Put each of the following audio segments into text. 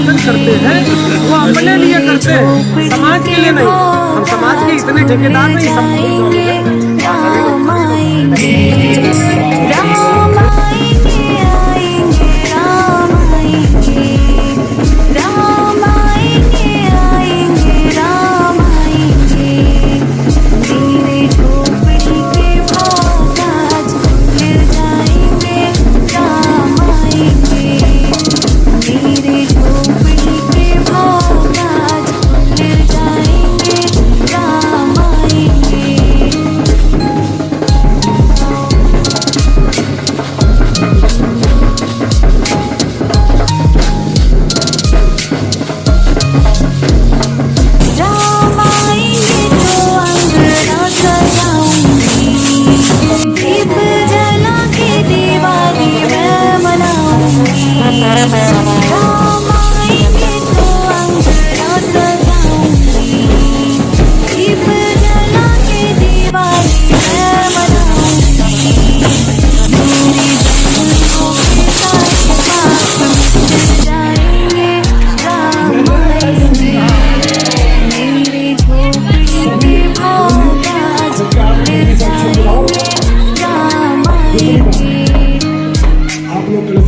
भजन करते हैं वो अपने लिए करते हैं, समाज के लिए नहीं। हम समाज के इतने ठेकेदार नहीं,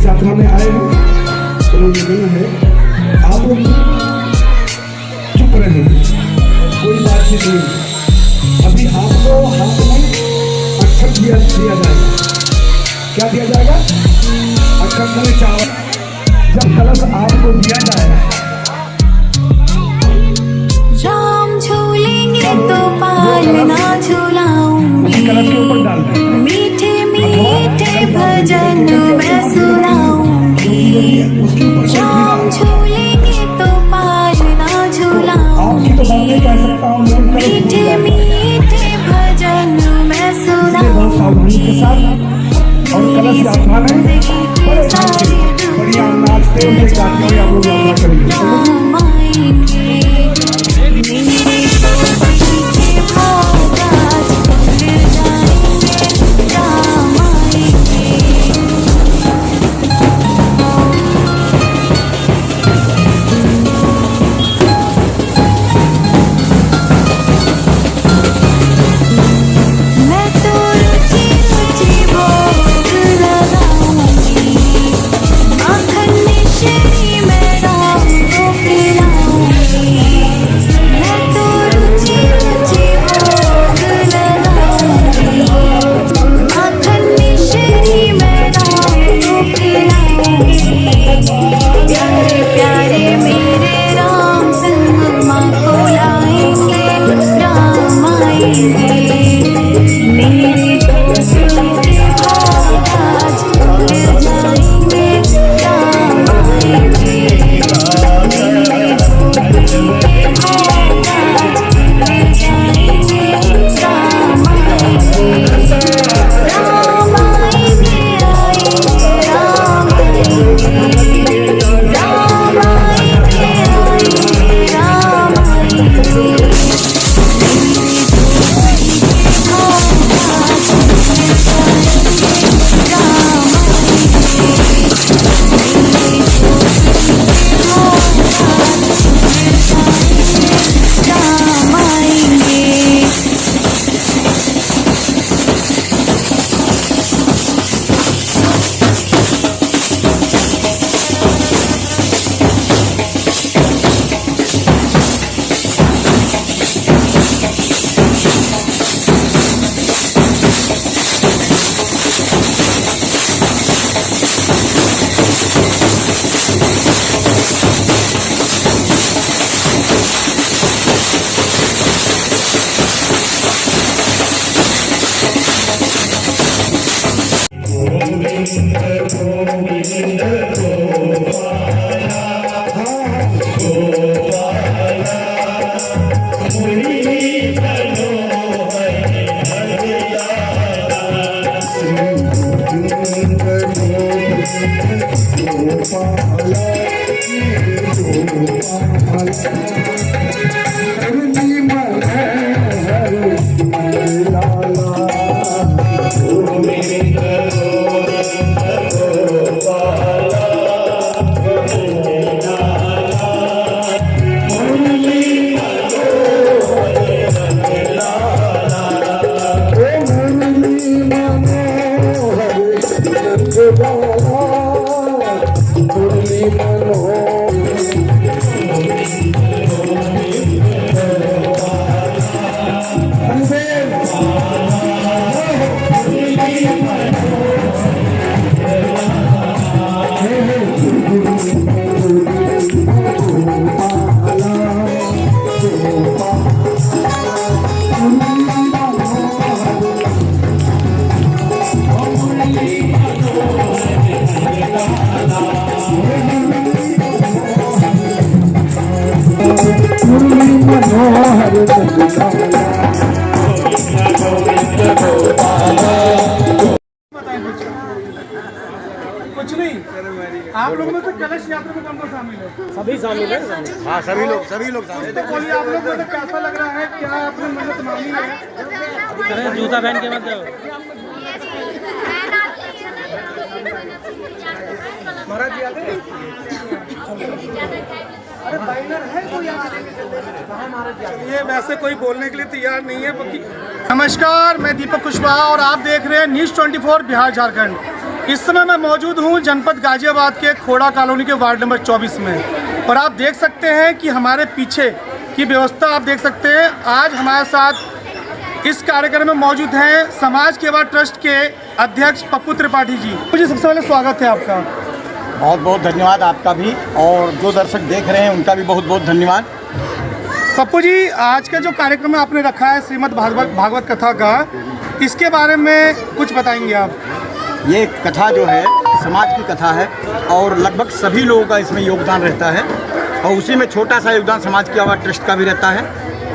यात्रा में आए हो तो निकलना है। आप लोग चुप रहे, कोई बातचीत नहीं। अभी आपको हाथ में अक्षत दिया जाएगा। क्या दिया जाएगा? अक्षत में चावल। जब कलश आपको दिया जाएगा, राम झूलेंगे तो पालना झूलाऊंगी, कलश के ऊपर डाल दें। मीठे मीठे भजन मैं सुनाऊंगी। राम झूलेंगे तो पालना झूलाऊंगी, मीठे मीठे भजन मैं सुनाऊंगी। और कलश यात्रा में बड़े ढंग से बढ़िया नाचते हुए गाते हुए आप लोग यात्रा करेंगे। गोपाला कुछ नहीं। आप लोगों में से कलश यात्रा में कौन कौन शामिल है? सभी शामिल है। हाँ, सभी लोग शामिल तो बोलिए आप लोग को तो कैसा लग रहा है, क्या आपने मन्नत मांगी है? अरे जूता पहन के मत जाओ। महाराज जी आते हैं? अरे बाइनर है कोई यहाँ? ये वैसे कोई बोलने के लिए तैयार नहीं है। नमस्कार, मैं दीपक कुशवाहा और आप देख रहे हैं न्यूज़ 24 बिहार झारखंड। इस समय मैं मौजूद हूं जनपद गाजियाबाद के खोड़ा कॉलोनी के वार्ड नंबर 24 में और आप देख सकते हैं कि हमारे पीछे की व्यवस्था आप देख सकते हैं। आज हमारे साथ इस कार्यक्रम में मौजूद हैं समाज सेवा ट्रस्ट के अध्यक्ष पप्पू त्रिपाठी जी। मुझे सबसे पहले स्वागत है आपका। बहुत बहुत धन्यवाद आपका भी, और जो दर्शक देख रहे हैं उनका भी बहुत बहुत धन्यवाद। पप्पू जी, आज का जो कार्यक्रम आपने रखा है श्रीमद् भागवत कथा का, इसके बारे में कुछ बताएंगे आप? ये कथा जो है समाज की कथा है और लगभग सभी लोगों का इसमें योगदान रहता है, और उसी में छोटा सा योगदान समाज की आवाज़ ट्रस्ट का भी रहता है,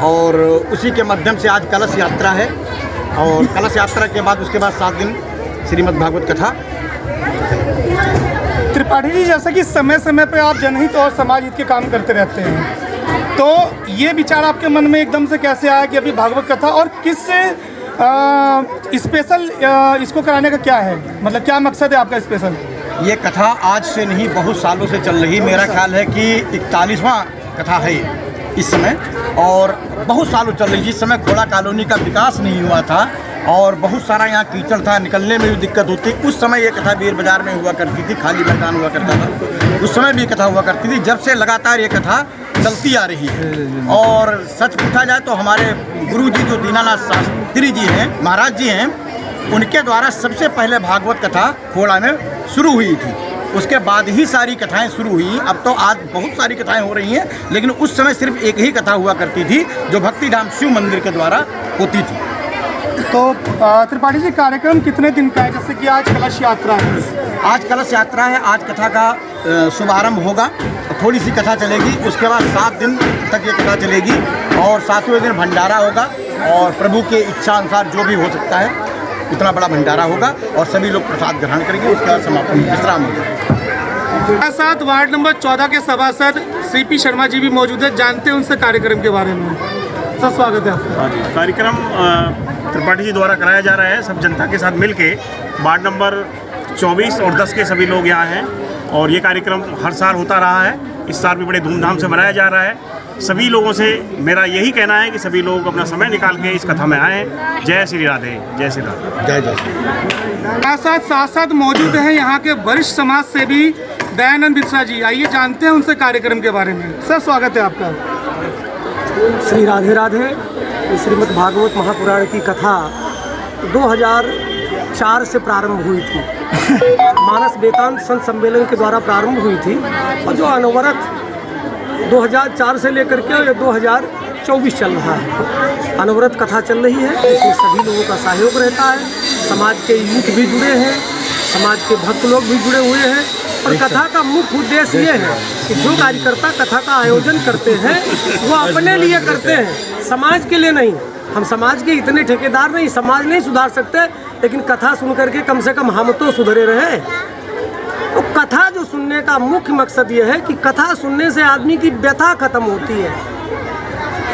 और उसी के माध्यम से आज कलश यात्रा है, और कलश यात्रा के बाद उसके बाद 7 दिन श्रीमद् भागवत कथा। त्रिपाठी जी, जैसा कि समय समय पर आप जनहित और समाज हित के काम करते रहते हैं, तो ये विचार आपके मन में एकदम से कैसे आया कि अभी भागवत कथा, और किस स्पेशल इसको कराने का क्या है, मतलब क्या मकसद है आपका स्पेशल? ये कथा आज से नहीं बहुत सालों से चल रही, मेरा ख्याल है कि 41वां कथा है इस समय, और बहुत सालों चल रही। जिस समय खोड़ा कॉलोनी का विकास नहीं हुआ था और बहुत सारा यहाँ कीचड़ था, निकलने में भी दिक्कत होती, उस समय ये कथा बीर बाजार में हुआ करती थी, खाली मैदान हुआ करता था, उस समय भी कथा हुआ करती थी। जब से लगातार ये कथा चलती आ रही है, और सच पूछा जाए तो हमारे गुरु जी जो दीनानाथ शास्त्री जी हैं, महाराज जी हैं, उनके द्वारा सबसे पहले भागवत कथा खोड़ा में शुरू हुई थी। उसके बाद ही सारी कथाएं शुरू हुई। अब तो आज बहुत सारी कथाएं हो रही हैं, लेकिन उस समय सिर्फ एक ही कथा हुआ करती थी जो भक्तिधाम शिव मंदिर के द्वारा होती थी। तो त्रिपाठी जी, कार्यक्रम कितने दिन का है? जैसे कि आज कलश यात्रा है। आज कलश यात्रा है, आज कथा का शुभारंभ होगा, थोड़ी सी कथा चलेगी, उसके बाद 7 दिन तक ये कथा चलेगी, और 7वें दिन भंडारा होगा, और प्रभु के इच्छा अनुसार जो भी हो सकता है उतना बड़ा भंडारा होगा, और सभी लोग प्रसाद ग्रहण करेंगे, उसके बाद समापन विश्राम होगा। हमारे साथ वार्ड नंबर 14 के सभासद CP शर्मा जी भी मौजूद है, जानते हैं उनसे कार्यक्रम के बारे में। सर, स्वागत है आपका। कार्यक्रम त्रिपाठी जी द्वारा कराया जा रहा है, सब जनता के साथ मिलके। वार्ड नंबर 24 और 10 के सभी लोग यहाँ हैं, और ये कार्यक्रम हर साल होता रहा है, इस साल भी बड़े धूमधाम से मनाया जा रहा है। सभी लोगों से मेरा यही कहना है कि सभी लोग अपना समय निकाल के इस कथा में आएँ। जय श्री राधे, जय श्री राधे। जय जय। हमारे साथ मौजूद हैं यहाँ के वरिष्ठ समाज सेवी दयानंद मिश्रा जी। आइए जानते हैं उनसे कार्यक्रम के बारे में। सर, स्वागत है आपका। श्री राधे राधे। श्रीमद् भागवत महापुराण की कथा 2004 से प्रारंभ हुई थी। मानस वेदांत संत सम्मेलन के द्वारा प्रारंभ हुई थी, और जो अनवरत 2004 से लेकर के 2024 चल रहा है, अनवरत कथा चल रही है। इसमें सभी लोगों का सहयोग रहता है, समाज के यूथ भी जुड़े हैं, समाज के भक्त लोग भी जुड़े हुए हैं, और कथा का मुख्य उद्देश्य ये है कि जो कार्यकर्ता कथा का आयोजन करते हैं वो अपने लिए करते हैं, समाज के लिए नहीं। हम समाज के इतने ठेकेदार नहीं, समाज नहीं सुधार सकते, लेकिन कथा सुन करके कम से कम हम तो सुधरे रहे। तो कथा जो सुनने का मुख्य मकसद ये है कि कथा सुनने से आदमी की व्यथा खत्म होती है।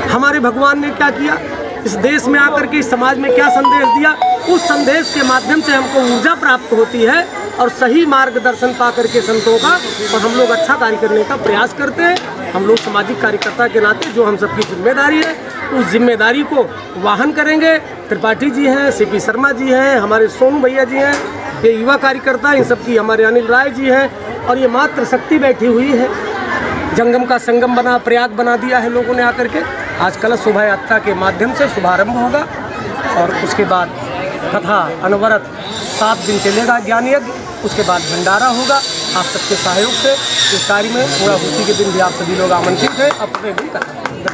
हमारे भगवान ने क्या किया, इस देश में आकर के इस समाज में क्या संदेश दिया, उस संदेश के माध्यम से हमको ऊर्जा प्राप्त होती है, और सही मार्गदर्शन पा करके संतों का, और हम लोग अच्छा कार्य करने का प्रयास करते हैं। हम लोग सामाजिक कार्यकर्ता के नाते जो हम सबकी जिम्मेदारी है, उस जिम्मेदारी को वाहन करेंगे। त्रिपाठी जी हैं, CP शर्मा जी हैं, हमारे सोनू भैया जी हैं, ये युवा कार्यकर्ता, इन सबकी हमारे अनिल राय जी हैं, और ये मात्र शक्ति बैठी हुई है। जंगम का संगम बना, प्रयाग बना दिया है लोगों ने आकर के। आज कलश शोभा यात्रा के माध्यम से शुभारंभ होगा और उसके बाद कथा अनवरत 7 दिन चलेगा ज्ञान यज्ञ। उसके बाद भंडारा होगा। आप सबके सहयोग से इस कार्य में पूर्णाहुति के दिन भी आप सभी लोग आमंत्रित हैं। अपने दिन कथा